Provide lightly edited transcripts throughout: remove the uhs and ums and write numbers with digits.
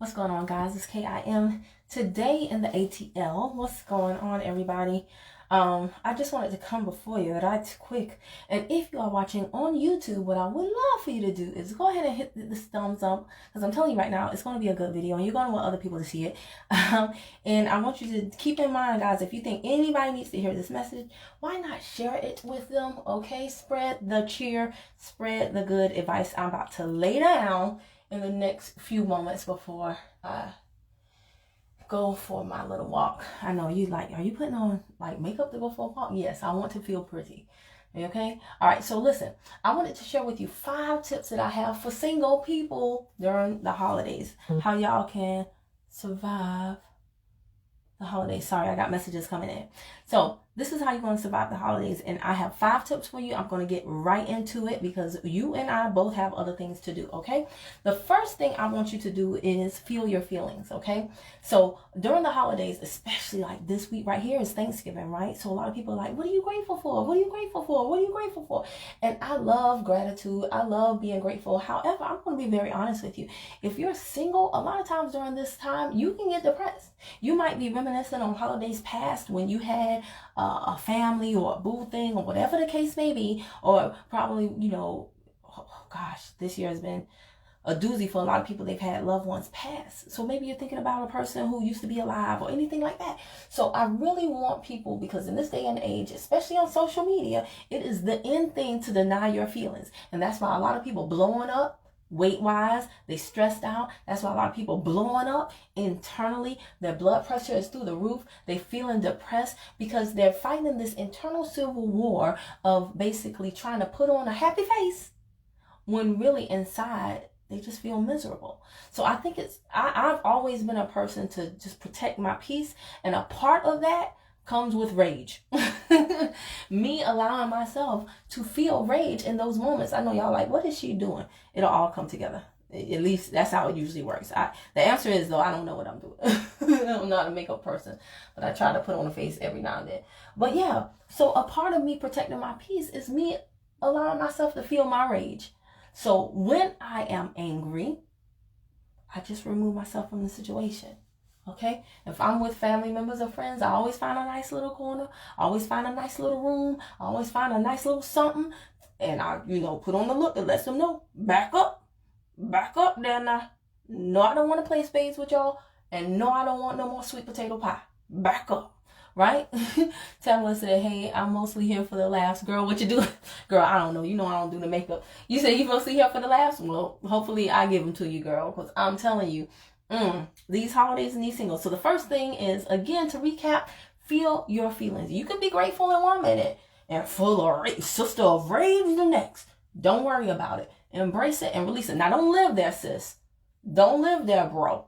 What's going on, guys? It's KIM. Today in the ATL. What's going on, everybody? I just wanted to come before you right quick. And if you are watching on YouTube, what I would love for you to do is go ahead and hit this thumbs up, because I'm telling you right now, it's going to be a good video and you're going to want other people to see it. And I want you to keep in mind, guys, if you think anybody needs to hear this message, why not share it with them? Okay, spread the cheer, spread the good advice I'm about to lay down in the next few moments before I go for my little walk. I know you like, are you putting on like makeup to go for a walk? Yes, I want to feel pretty. Okay? All right, so listen, I wanted to share with you 5 tips that I have for single people during the holidays. How y'all can survive the holidays. Sorry, I got messages coming in. So this is how you're going to survive the holidays, and I have 5 tips for you. I'm going to get right into it because you and I both have other things to do. Okay, the first thing I want you to do is feel your feelings. Okay, so during the holidays, especially like this week right here is Thanksgiving, right? So a lot of people are like, what are you grateful for? What are you grateful for? What are you grateful for? And I love gratitude. I love being grateful. However, I'm going to be very honest with you. If you're single, a lot of times during this time you can get depressed. You might be reminiscing on holidays past when you had a family or a boo thing or whatever the case may be, or probably, oh gosh, this year has been a doozy for a lot of people. They've had loved ones pass. So maybe you're thinking about a person who used to be alive or anything like that. So I really want people, because in this day and age, especially on social media, it is the end thing to deny your feelings. And that's why a lot of people blowing up weight-wise, they stressed out. That's why a lot of people blowing up internally. Their blood pressure is through the roof. They feeling depressed because they're fighting this internal civil war of basically trying to put on a happy face when really inside they just feel miserable. So I think I've always been a person to just protect my peace, and a part of that comes with rage. Me allowing myself to feel rage in those moments. I know y'all like, what is she doing? It'll all come together. At least that's how it usually works. The answer is, though, I don't know what I'm doing. I'm not a makeup person, but I try to put on a face every now and then. But yeah, so a part of me protecting my peace is me allowing myself to feel my rage. So when I am angry, I just remove myself from the situation. Okay, if I'm with family members or friends, I always find a nice little corner. I always find a nice little room. I always find a nice little something. And I, put on the look that lets them know, back up there now. No, I don't want to play spades with y'all. And no, I don't want no more sweet potato pie. Back up, right? Tell us that, hey, I'm mostly here for the laughs. Girl, what you do? Girl, I don't know. I don't do the makeup. You say you mostly here for the laughs? Well, hopefully I give them to you, girl. Because I'm telling you, these holidays and these singles. So the first thing is, again, to recap, feel your feelings. You can be grateful in 1 minute and full of rage, sister of rage the next. Don't worry about it. Embrace it and release it. Now, don't live there, sis. Don't live there, bro.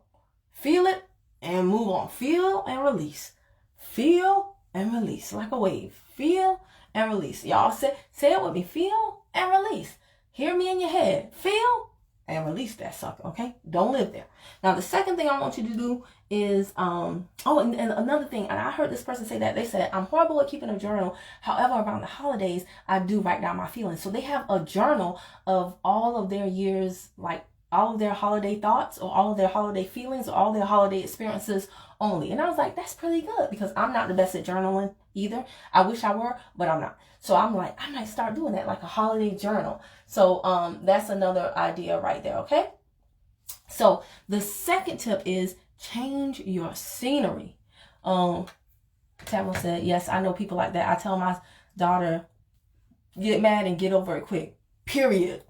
Feel it and move on. Feel and release. Feel and release like a wave. Feel and release. Y'all say it with me. Feel and release. Hear me in your head. Feel and release that sucker, okay? Don't live there. Now, the second thing I want you to do is, and another thing, and I heard this person say that, they said, I'm horrible at keeping a journal. However, around the holidays, I do write down my feelings. So they have a journal of all of their years, like all of their holiday thoughts or all of their holiday feelings or all their holiday experiences only. And I was like, that's pretty good, because I'm not the best at journaling either. I wish I were, but I'm not. So I'm like, I might start doing that, like a holiday journal. So that's another idea right there, okay? So the second tip is change your scenery. Tamara said, yes, I know people like that. I tell my daughter, get mad and get over it quick. Period.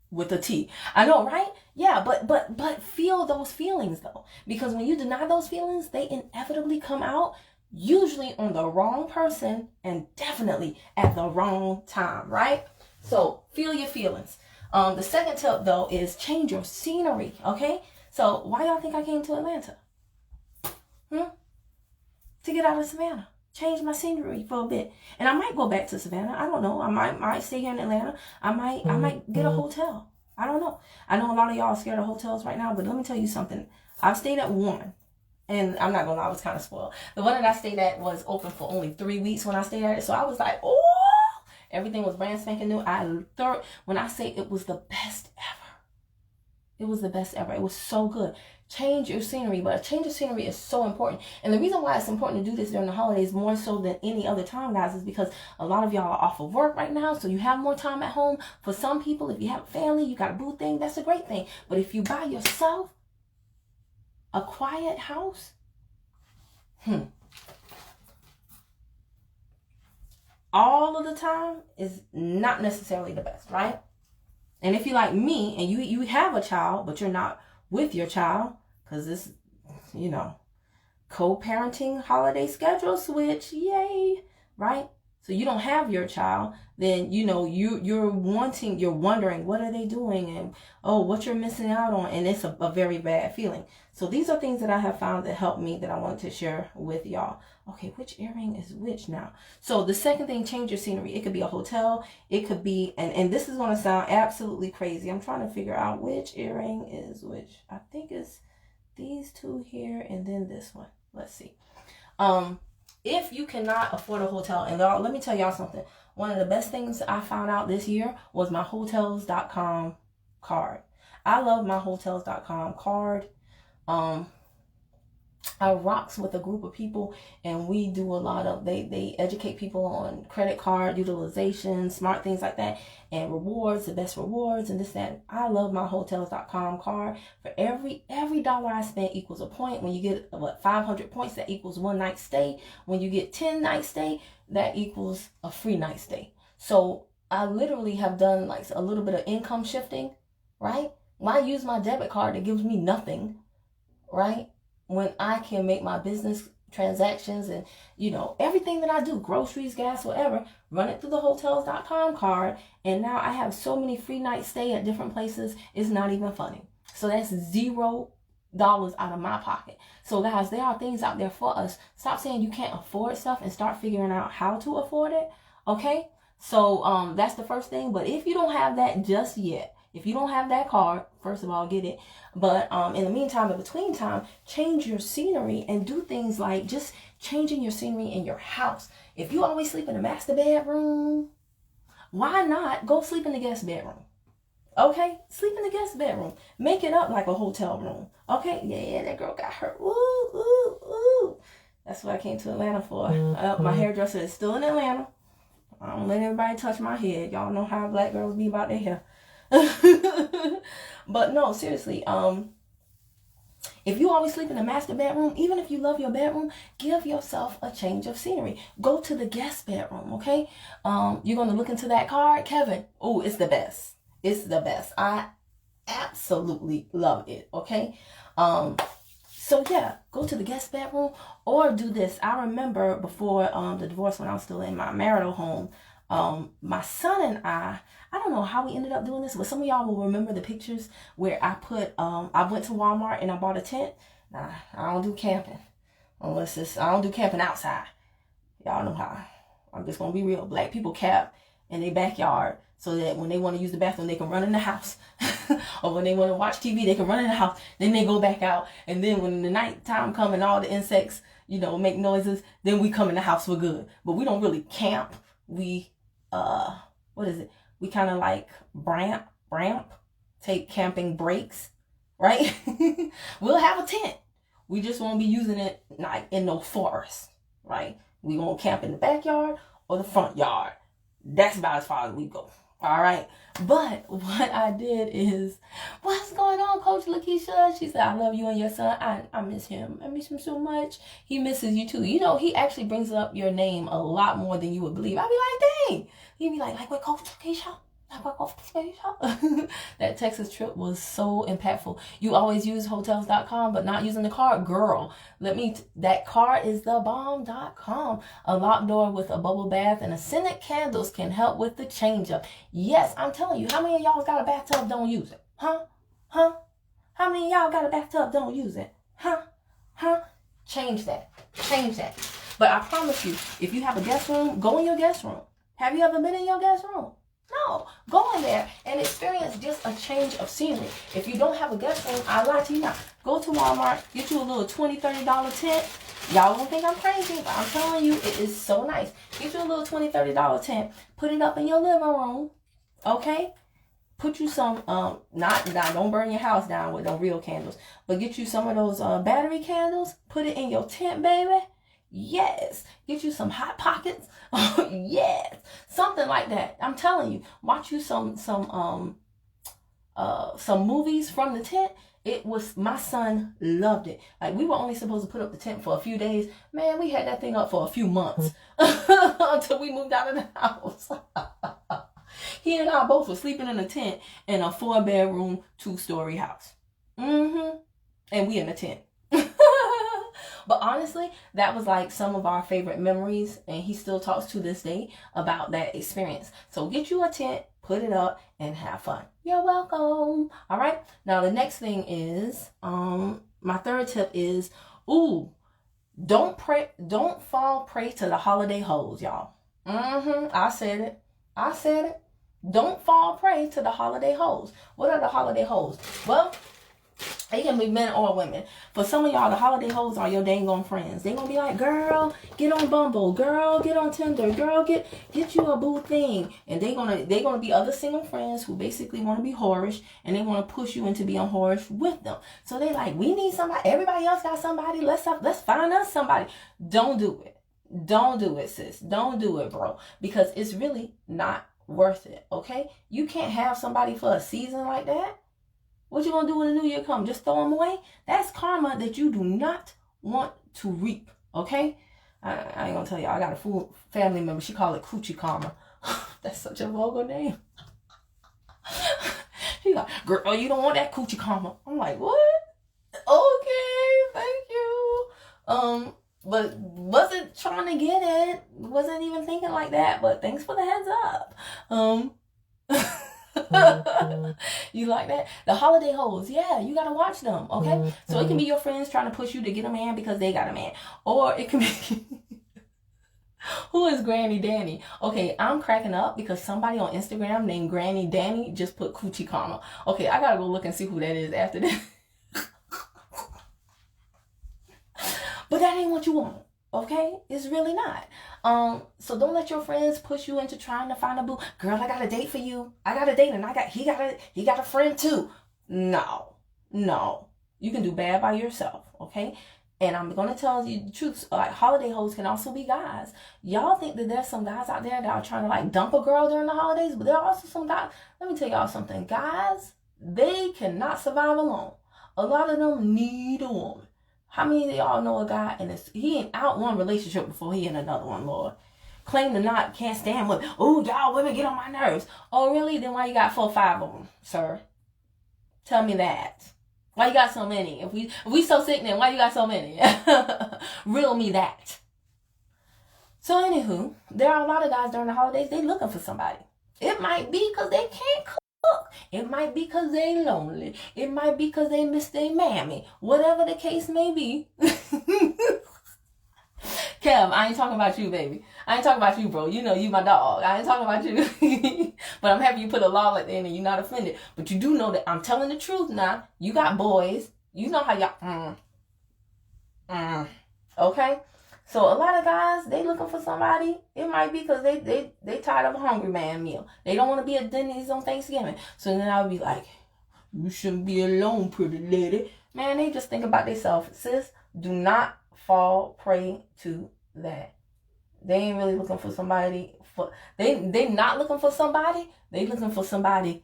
With a T. I know, right? Yeah, but feel those feelings, though. Because when you deny those feelings, they inevitably come out, usually on the wrong person and definitely at the wrong time, right? So feel your feelings. The second tip, though, is change your scenery, okay? So why y'all think I came to Atlanta? To get out of Savannah. Change my scenery for a bit. And I might go back to Savannah. I don't know. I might stay here in Atlanta. I might get a hotel. I don't know. I know a lot of y'all are scared of hotels right now, but let me tell you something. I've stayed at one. And I'm not gonna lie, I was kind of spoiled. The one that I stayed at was open for only 3 weeks when I stayed at it. So I was like, oh, everything was brand spanking new. When I say it was the best ever. It was the best ever. It was so good. Change your scenery, but a change of scenery is so important. And the reason why it's important to do this during the holidays more so than any other time, guys, is because a lot of y'all are off of work right now, so you have more time at home. For some people, if you have a family, you got a boo thing, that's a great thing. But if you by yourself, a quiet house, all of the time is not necessarily the best, right? And if you're like me and you have a child, but you're not with your child, because this, co-parenting holiday schedule switch, yay, right? So you don't have your child, then, you're wondering, what are they doing? And, what you're missing out on. And it's a very bad feeling. So these are things that I have found that help me that I wanted to share with y'all. Okay, which earring is which now? So the second thing, change your scenery. It could be a hotel. It could be, and this is going to sound absolutely crazy. I'm trying to figure out which earring is which. I think it's these two here and then this one. Let's see. If you cannot afford a hotel, and let me tell y'all something. One of the best things I found out this year was my Hotels.com card. I love my Hotels.com card. I rocks with a group of people, and we do a lot of, they educate people on credit card utilization, smart things like that, and rewards, the best rewards, and this, that. I love my Hotels.com card. For every dollar I spend equals a point. When you get 500 points, that equals 1 night stay. When you get 10 night stay, that equals a free night stay. So I literally have done like a little bit of income shifting, right? Why use my debit card that gives me nothing, right? When I can make my business transactions and, everything that I do, groceries, gas, whatever, run it through the Hotels.com card. And now I have so many free night stay at different places. It's not even funny. So that's $0 out of my pocket. So guys, there are things out there for us. Stop saying you can't afford stuff and start figuring out how to afford it. Okay. So, that's the first thing. But if you don't have that just yet, if you don't have that card, first of all, get it. But in the meantime, in between time, change your scenery and do things like just changing your scenery in your house. If you always sleep in the master bedroom, why not go sleep in the guest bedroom? Okay, sleep in the guest bedroom. Make it up like a hotel room. Okay, yeah, that girl got hurt. Ooh, ooh, ooh. That's what I came to Atlanta for. My hairdresser is still in Atlanta. I don't let everybody touch my head. Y'all know how black girls be about their hair. But no, seriously, if you always sleep in the master bedroom, even if you love your bedroom, give yourself a change of scenery. Go to the guest bedroom, okay? You're going to look into that card, Kevin. Oh, it's the best. It's the best. I absolutely love it, okay? So yeah, go to the guest bedroom or do this. I remember before the divorce, when I was still in my marital home, my son and I don't know how we ended up doing this, but some of y'all will remember the pictures where I went to Walmart and I bought a tent. Nah, I don't do camping. I don't do camping outside. Y'all know how. I'm just gonna be real. Black people camp in their backyard so that when they want to use the bathroom, they can run in the house. Or when they want to watch TV, they can run in the house. Then they go back out. And then when the nighttime come and all the insects, make noises, then we come in the house for good. But we don't really camp. We, we kind of like ramp, take camping breaks, right? We'll have a tent. We just won't be using it like in no forest, right? We won't camp in the backyard or the front yard. That's about as far as we go. All right. But what I did is, what's going on, Coach Lakeisha? She said, I love you and your son. I miss him. I miss him so much. He misses you too. He actually brings up your name a lot more than you would believe. I'd be like, dang. He'd be like what, Coach Lakeisha? That Texas trip was so impactful. You always use Hotels.com but not using the card. Girl, that card is the bomb.com. A locked door with a bubble bath and scented candles can help with the change up. Yes, I'm telling you, how many of y'all got a bathtub, don't use it? Huh? How many of y'all got a bathtub, don't use it? Huh? Change that. But I promise you, if you have a guest room, go in your guest room. Have you ever been in your guest room? No, go in there and experience just a change of scenery. If you don't have a guest room, I lie to you not. Go to Walmart, get you a little $20, $30 tent. Y'all don't think I'm crazy, but I'm telling you, it is so nice. Get you a little $20, $30 tent. Put it up in your living room, okay? put you some, not don't burn your house down with no real candles, but get you some of those battery candles, put it in your tent, baby. Yes. Get you some Hot Pockets. Yes. Something like that. I'm telling you, watch you some movies from the tent. It was, my son loved it. Like, we were only supposed to put up the tent for a few days. Man, we had that thing up for a few months until we moved out of the house. He and I both were sleeping in a tent in a 4-bedroom, 2-story house. And we in a tent. But honestly, that was like some of our favorite memories, and he still talks to this day about that experience. So get you a tent, put it up, and have fun. You're welcome. All right. Now the next thing is, my third tip is, don't fall prey to the holiday hoes, y'all. I said it. Don't fall prey to the holiday hoes. What are the holiday hoes? Well, they can be men or women. For some of y'all, the holiday hoes are your dang on friends. They gonna be like, girl, get on Bumble, girl, get on Tinder, girl, get you a boo thing. And they gonna be other single friends who basically want to be whorish, and they want to push you into being whorish with them. So they like, we need somebody. Everybody else got somebody. Let's find us somebody. Don't do it. Don't do it, sis. Don't do it, bro. Because it's really not worth it. Okay? You can't have somebody for a season like that. What you gonna do when the new year comes? Just throw them away? That's karma that you do not want to reap. Okay? I ain't gonna tell you. I got a family member. She called it coochie karma. That's such a vulgar name. She's like, girl, you don't want that coochie karma. I'm like, what? Okay, thank you. But wasn't trying to get it. Wasn't even thinking like that. But thanks for the heads up. You like that? The holiday hoes, yeah, you gotta watch them, okay? So it can be your friends trying to push you to get a man because they got a man, or it can be who is Granny Danny? Okay, I'm cracking up because somebody on Instagram named Granny Danny just put coochie karma. Okay, I gotta go look and see who that is after this. But that ain't what you want. Okay? It's really not. So don't let your friends push you into trying to find a boo. Girl, I got a date for you. I got a date, and he got a friend too. No. You can do bad by yourself, okay? And I'm gonna tell you the truth. Like, holiday hoes can also be guys. Y'all think that there's some guys out there that are trying to like dump a girl during the holidays, but there are also some guys. Let me tell y'all something. Guys, they cannot survive alone. A lot of them need a woman. How many of y'all know a guy and he ain't out one relationship before he in another one, Lord? Claim to not, can't stand women. Oh, y'all women get on my nerves. Oh, really? Then why you got 4 or 5 of them, sir? Tell me that. Why you got so many? If we so sick, then why you got so many? Riddle me that. So anywho, there are a lot of guys during the holidays, they looking for somebody. It might be because they can't cook. It might be because they lonely. It might be because they miss their mammy. Whatever the case may be. Kev, I ain't talking about you, baby. I ain't talking about you, bro. You know you my dog. I ain't talking about you. But I'm happy you put a law at the end and you're not offended. But you do know that I'm telling the truth now. You got boys. You know how y'all... Okay? So a lot of guys, they looking for somebody. It might be because they tired of a hungry man meal. They don't want to be at Denny's on Thanksgiving. So then I would be like, you shouldn't be alone, pretty lady. Man, they just think about themselves. Sis, do not fall prey to that. They ain't really looking for somebody. They not looking for somebody. They looking for somebody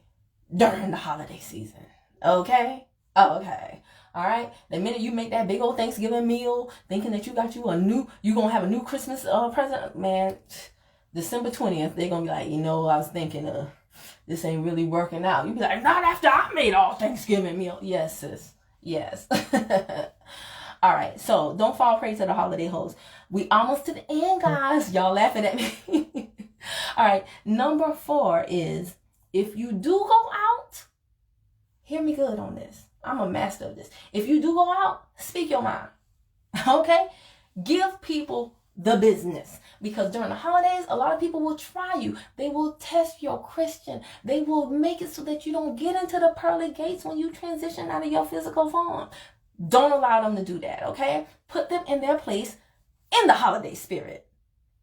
during the holiday season. Okay? Okay. All right. The minute you make that big old Thanksgiving meal, thinking that you gonna have a new Christmas present, man. December 20th, they're gonna be like, I was thinking, this ain't really working out. You be like, not after I made all Thanksgiving meal. Yes, sis. Yes. All right. So don't fall prey to the holiday hoes. We almost to the end, guys. Y'all laughing at me. All right. Number 4 is, if you do go out, hear me good on this. I'm a master of this. If you do go out, speak your mind. Okay? Give people the business. Because during the holidays, a lot of people will try you. They will test your Christian. They will make it so that you don't get into the pearly gates when you transition out of your physical form. Don't allow them to do that, okay? Put them in their place in the holiday spirit.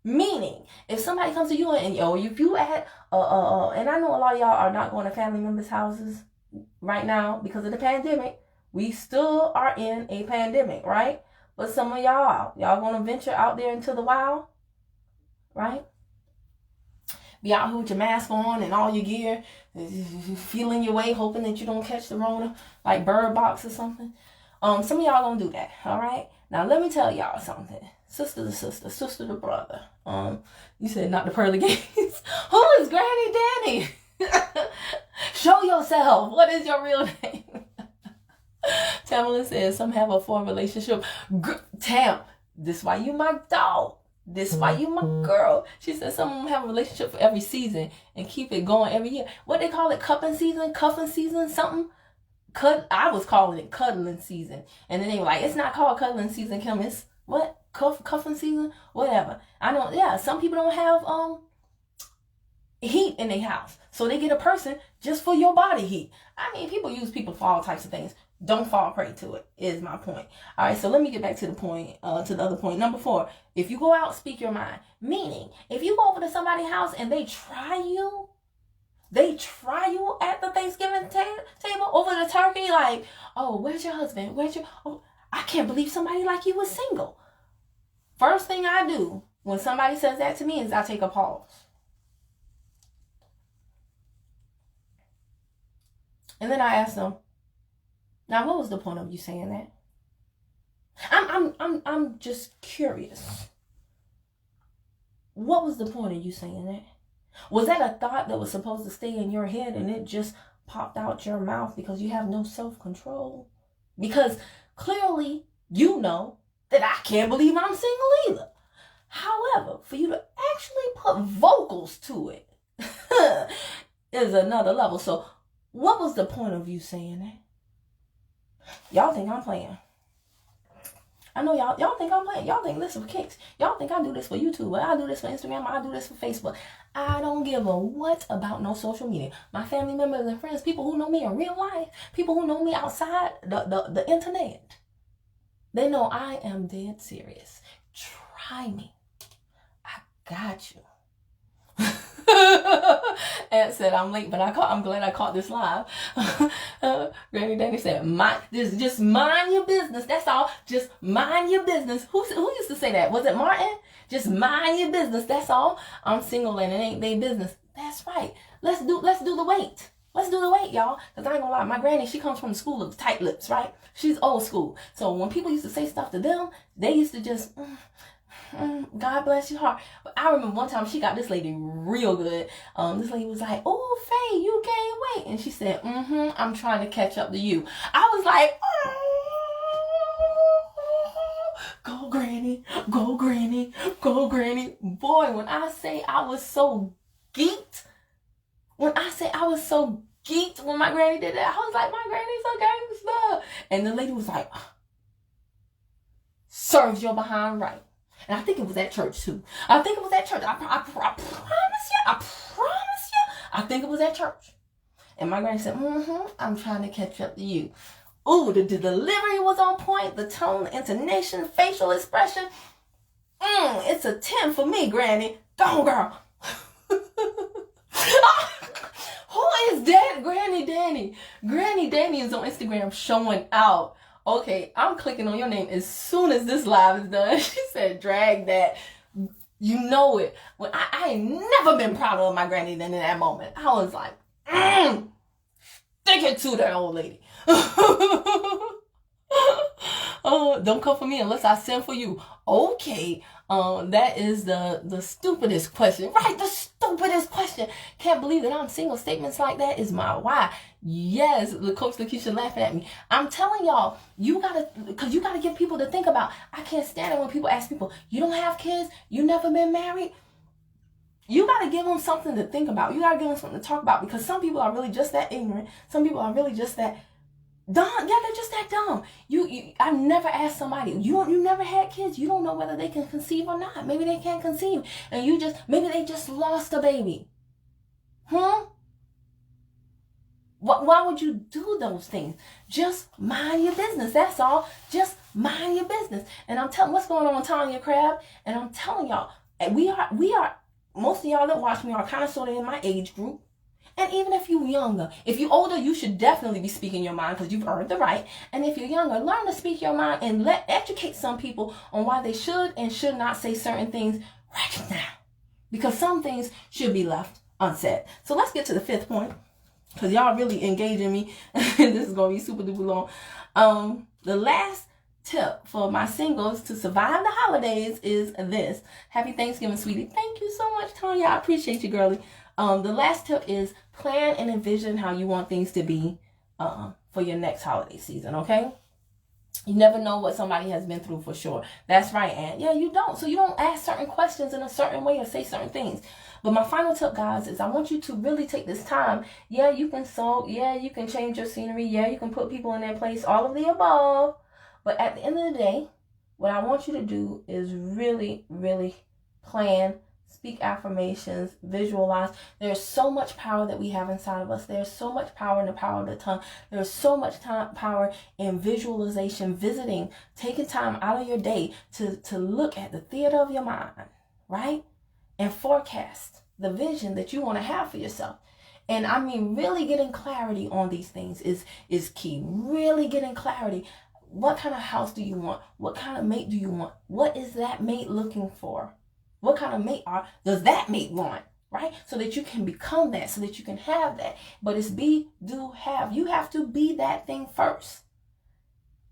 Meaning, if somebody comes to you and if you at and I know a lot of y'all are not going to family members' houses right now because of the pandemic. We still are in a pandemic, right? But some of y'all gonna venture out there into the wild, right? Be out here with your mask on and all your gear, feeling your way, hoping that you don't catch the Rona, like Bird Box or something. Some of y'all gonna do that, all right? Now let me tell y'all something. Sister to sister, sister to brother. You said not the pearly gates. Who is Granny Danny? Show yourself. What is your real name? Tamala says some have a form relationship. Tam, this why you my dog. This why you my girl. She said some of them have a relationship for every season and keep it going every year. What they call it, cuffing season, something? I was calling it cuddling season. And then they were like, it's not called cuddling season, Kim. It's what? Cuffing season? Whatever. I know, yeah, some people don't have heat in their house. So they get a person just for your body heat. I mean, people use people for all types of things. Don't fall prey to it, is my point. All right, so let me get back to the point, to the other point. Number 4, if you go out, speak your mind. Meaning, if you go over to somebody's house and they try you at the Thanksgiving table over the turkey, like, oh, where's your husband? Oh, I can't believe somebody like you was single. First thing I do when somebody says that to me is I take a pause. And then I ask them, now, what was the point of you saying that? I'm just curious. What was the point of you saying that? Was that a thought that was supposed to stay in your head and it just popped out your mouth because you have no self-control? Because clearly you know that I can't believe I'm single either. However, for you to actually put vocals to it is another level. So what was the point of you saying that? Y'all think I'm playing. I know y'all think I'm playing. Y'all think this is for kicks. Y'all think I do this for YouTube, or I do this for Instagram, or I do this for Facebook. I don't give a what about no social media. My family members and friends, people who know me in real life, people who know me outside the internet, they know I am dead serious. Try me. I got you. Aunt said I'm late, but I'm glad I caught this live. Granny Danny said, just mind your business. That's all. Just mind your business. Who used to say that? Was it Martin? Just mind your business. That's all. I'm single and it ain't their business. That's right. Let's do the weight. Let's do the weight, y'all. Because I ain't gonna lie, my granny, she comes from the school of tight lips, right? She's old school. So when people used to say stuff to them, they used to just... God bless your heart. But I remember one time she got this lady real good. This lady was like, oh, Faye, you gained weight. And she said, I'm trying to catch up to you. I was like, go granny, go granny, go granny. Boy, when I say I was so geeked, when my granny did that, I was like, my granny's so gangsta. And the lady was like, serves your behind right. And I think it was at church too. I think it was at church. I promise you. I think it was at church. And my granny said, I'm trying to catch up to you. Ooh, the delivery was on point. The tone, the intonation, facial expression. It's a 10 for me, Granny. Go, girl. Who is that? Granny Danny. Granny Danny is on Instagram showing out. Okay, I'm clicking on your name as soon as this live is done. She said, drag that. You know it. When I ain't never been prouder of my granny than in that moment. I was like, stick it to that old lady. Oh, don't come for me unless I send for you. Okay, that is the stupidest question. Right, the stupidest question. Can't believe that I'm single. Statements like that is my why. Yes, the Coach Lakeisha laughing at me. I'm telling y'all, you gotta give people to think about. I can't stand it when people ask people, you don't have kids? You never been married? You gotta give them something to think about. You gotta give them something to talk about, because some people are really just that ignorant. Some people are really just that dumb. Yeah, they're just that dumb. I've never asked somebody, you never had kids. You don't know whether they can conceive or not. Maybe they can't conceive. And maybe they just lost a baby. Why would you do those things? Just mind your business. That's all. Just mind your business. And I'm telling what's going on with Tanya Crab. And I'm telling y'all, And we are, most of y'all that watch me are kind of sort of in my age group. And even if you're younger, if you're older, you should definitely be speaking your mind because you've earned the right. And if you're younger, learn to speak your mind and educate some people on why they should and should not say certain things right now. Because some things should be left unsaid. So let's get to the fifth point, because y'all really engaging me. This is going to be super duper long. The last tip for my singles to survive the holidays is this. Happy Thanksgiving, sweetie. Thank you so much, Tanya. I appreciate you, girlie. The last tip is plan and envision how you want things to be for your next holiday season, okay? You never know what somebody has been through for sure. That's right, Aunt. Yeah, you don't. So you don't ask certain questions in a certain way or say certain things. But my final tip, guys, is I want you to really take this time. Yeah, you can sew. Yeah, you can change your scenery. Yeah, you can put people in their place. All of the above. But at the end of the day, what I want you to do is really, really plan, speak affirmations, visualize. There's so much power that we have inside of us. There's so much power in the power of the tongue. There's so much power in visualization, visiting, taking time out of your day to look at the theater of your mind, right? And forecast the vision that you want to have for yourself. And I mean, really getting clarity on these things is key. Really getting clarity. What kind of house do you want? What kind of mate do you want? What is that mate looking for? What kind of mate does that mate want? Right? So that you can become that, so that you can have that. But it's be, do, have. You have to be that thing first.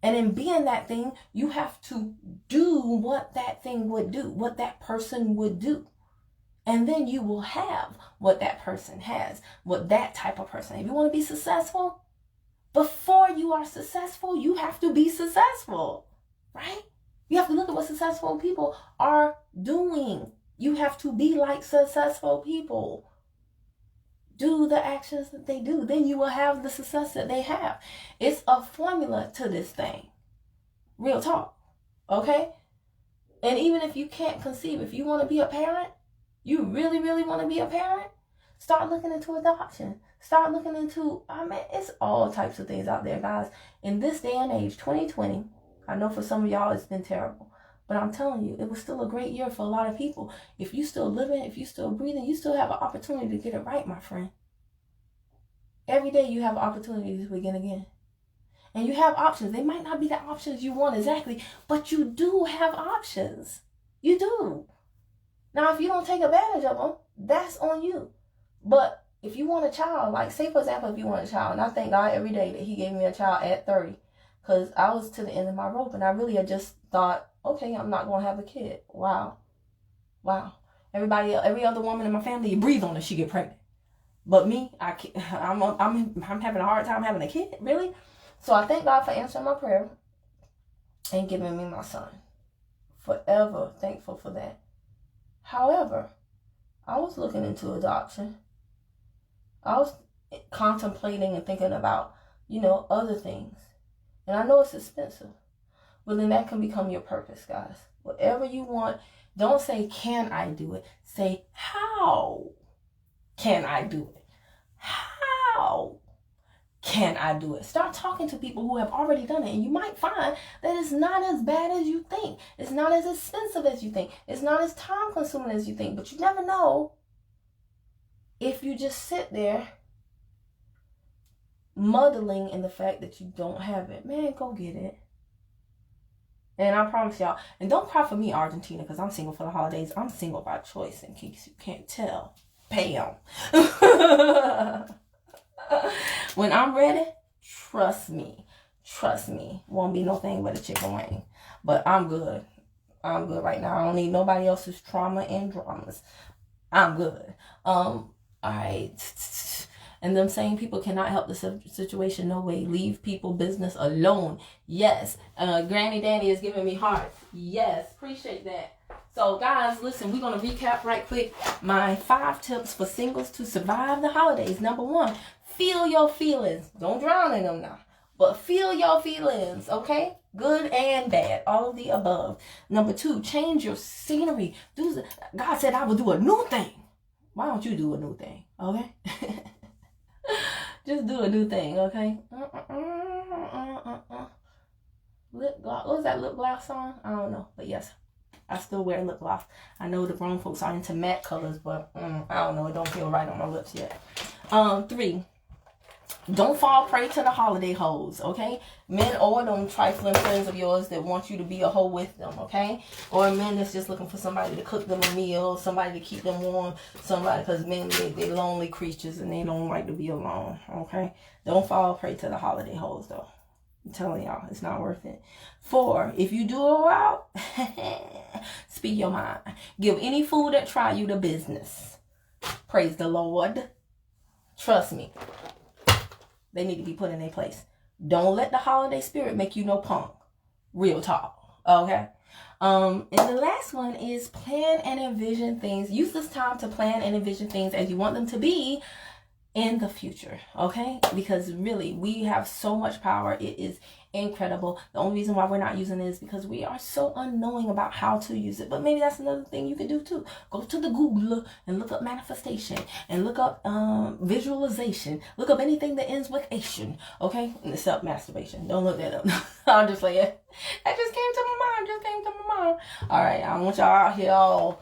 And in being that thing, you have to do what that thing would do, what that person would do. And then you will have what that person has, what that type of person. If you want to be successful, before you are successful, you have to be successful, right? You have to look at what successful people are doing. You have to be like successful people. Do the actions that they do. Then you will have the success that they have. It's a formula to this thing. Real talk. Okay? And even if you can't conceive, if you want to be a parent, you really, really want to be a parent, start looking into adoption. Start looking into, it's all types of things out there, guys. In this day and age, 2020, I know for some of y'all it's been terrible. But I'm telling you, it was still a great year for a lot of people. If you still living, if you still breathing, you still have an opportunity to get it right, my friend. Every day you have an opportunity to begin again. And you have options. They might not be the options you want exactly, but you do have options. You do. Now, if you don't take advantage of them, that's on you. But if you want a child, like say for example, if you want a child, and I thank God every day that he gave me a child at 30, because I was to the end of my rope and I really had just thought, okay, I'm not going to have a kid. Wow. Every other woman in my family, you breathe on her, she get pregnant. But me, I'm having a hard time having a kid, really? So I thank God for answering my prayer and giving me my son. Forever thankful for that. However, I was looking into adoption. I was contemplating and thinking about, other things. And I know it's expensive. But then that can become your purpose, guys. Whatever you want, don't say, can I do it? Say, how can I do it? How can I do it? Start talking to people who have already done it. And you might find that it's not as bad as you think. It's not as expensive as you think. It's not as time consuming as you think. But you never know if you just sit there muddling in the fact that you don't have it. Man, go get it. And I promise y'all, and don't cry for me, Argentina, because I'm single for the holidays. I'm single by choice, in case you can't tell. Bam. When I'm ready, trust me. Won't be no thing but a chicken wing. But I'm good. Right now. I don't need nobody else's trauma and dramas. I'm good. All right. And them saying people cannot help the situation. No way. Leave people business alone. Yes. Granny Danny is giving me heart. Yes. Appreciate that. So guys, listen, we're going to recap right quick my 5 tips for singles to survive the holidays. Number 1, feel your feelings. Don't drown in them now. But feel your feelings, okay? Good and bad. All of the above. Number 2, change your scenery. God said I would do a new thing. Why don't you do a new thing, okay? Just do a new thing, okay? Lip gloss. What was that lip gloss song? I don't know, but yes. I still wear lip gloss. I know the grown folks are into matte colors, but I don't know. It don't feel right on my lips yet. 3, don't fall prey to the holiday hoes, okay? Men or them trifling friends of yours that want you to be a hoe with them, okay? Or men that's just looking for somebody to cook them a meal, somebody to keep them warm, somebody, because men, they lonely creatures and they don't like to be alone, okay? Don't fall prey to the holiday hoes, though. I'm telling y'all, it's not worth it. 4, if you do go out, speak your mind. Give any fool that try you the business. Praise the Lord. Trust me. They need to be put in their place. Don't let the holiday spirit make you no punk. Real talk. Okay? And the last one is plan and envision things. Use this time to plan and envision things as you want them to be in the future. Okay? Because really, we have so much power. It is incredible. The only reason why we're not using it is because we are so unknowing about how to use it. But maybe that's another thing you can do too. Go to the Google and look up manifestation and look up visualization. Look up anything that ends with ation. Okay? Except masturbation. Don't look that up. I'm just saying. That just came to my mind. All right. I don't want y'all out here all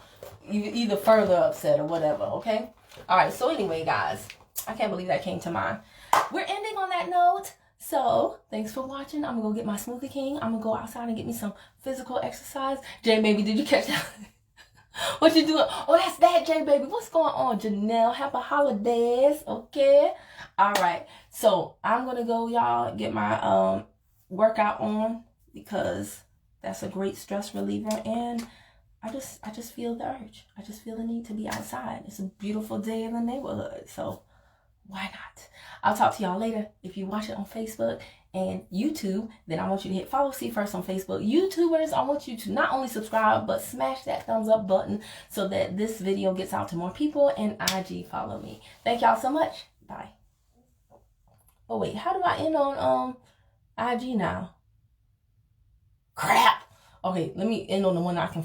either further upset or whatever. Okay? All right. So anyway, guys, I can't believe that came to mind. We're ending on that note. So, thanks for watching. I'm going to go get my Smoothie King. I'm going to go outside and get me some physical exercise. J Baby, did you catch that? What you doing? Oh, that's that, J Baby. What's going on, Janelle? Happy holidays, okay? All right. So, I'm going to go, y'all, get my workout on because that's a great stress reliever. And I just feel the urge. I just feel the need to be outside. It's a beautiful day in the neighborhood. So, why not? I'll talk to y'all later. If you watch it on Facebook and YouTube, then I want you to hit follow See First on Facebook. YouTubers, I want you to not only subscribe, but smash that thumbs up button so that this video gets out to more people, and IG follow me. Thank y'all so much. Bye. Oh, wait. How do I end on IG now? Crap. Okay, let me end on the one I can